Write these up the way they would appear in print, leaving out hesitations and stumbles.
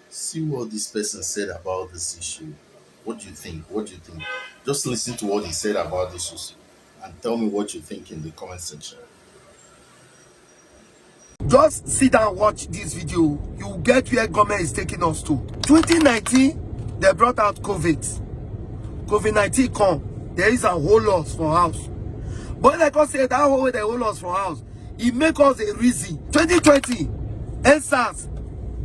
See what this person said about this issue. What do you think? What do you think? Just listen to what he said about this issue and tell me what you think in the comment section. Just sit down and watch this video. You get where government is taking us to. 2019, they brought out COVID-19 come. There is a whole loss for house. But like I said, that whole the whole loss for house, it make us a reason. 2020, NSAS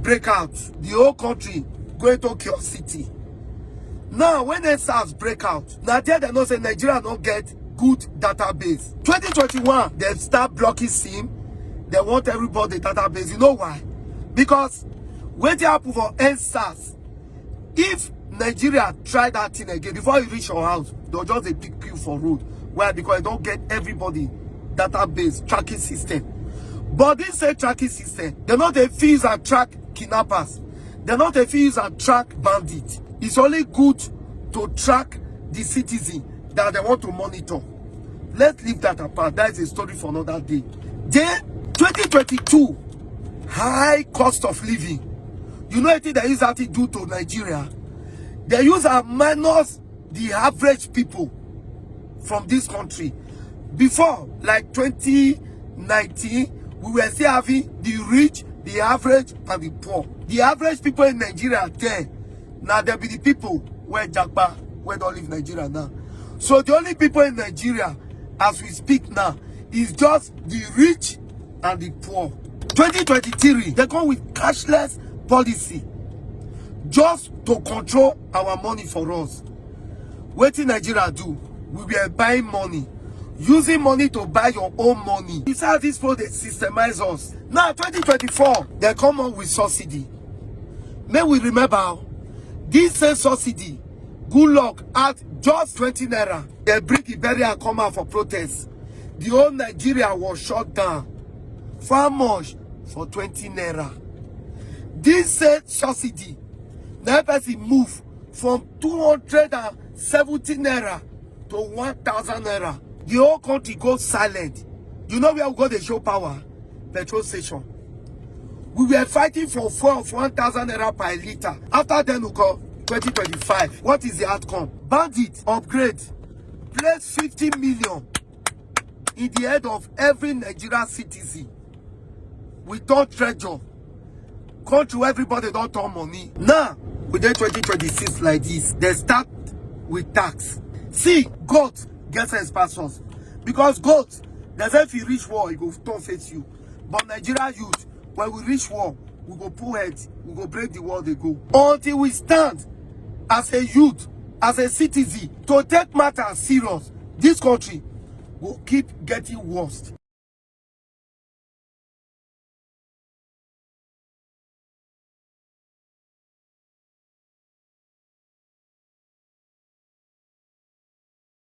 breakout. The whole country going to curiosity. Now, when NSAS break out, now they don't say Nigeria don't get good database. 2021, they start blocking SIM. They want everybody database. You know why? Because when they approve for NSAS, if Nigeria try that thing again, before you reach your house, they'll just a pick you for road. Why? Because they don't get everybody database tracking system. But this same tracking system, they're not a fees and track kidnappers. They're not a fees and track bandits. It's only good to track the citizen that they want to monitor. Let's leave that apart. That is a story for another day. Then 2022, high cost of living. You know anything they use that to do to Nigeria? They use a minus the average people from this country. Before, like 2019, we were still having the rich, the average, and the poor. The average people in Nigeria there, now there be the people where Jagba, where don't live Nigeria now. So the only people in Nigeria, as we speak now, is just the rich and the poor. 2023, they come with cashless policy just to control our money for us. What did Nigeria do? We were buying money, using money to buy your own money. It's how this people they systemize us. Now 2024, they come up with subsidy. May we remember this same subsidy, good luck at just 20 naira. They bring Iberia and come out for protest. The whole Nigeria was shut down. For how much? For 20 naira. This same subsidy, the person move from 270 naira to 1,000 naira. The whole country goes silent. You know where we got the show power? Petrol station. We were fighting for 1,000 naira per liter. After then we go 2025. What is the outcome? Bandit upgrade. Place 50 million in the head of every Nigerian citizen. We don't treasure. Country where everybody don't turn money. Now, within 2026 like this, they start with tax. See, goat gets expansions. Because goat, they say if you reach war, it will turn face you. But Nigeria youth, when we reach war, we go pull heads, we go break the wall, they go. Until we stand as a youth, as a citizen, to take matters serious, this country will keep getting worse.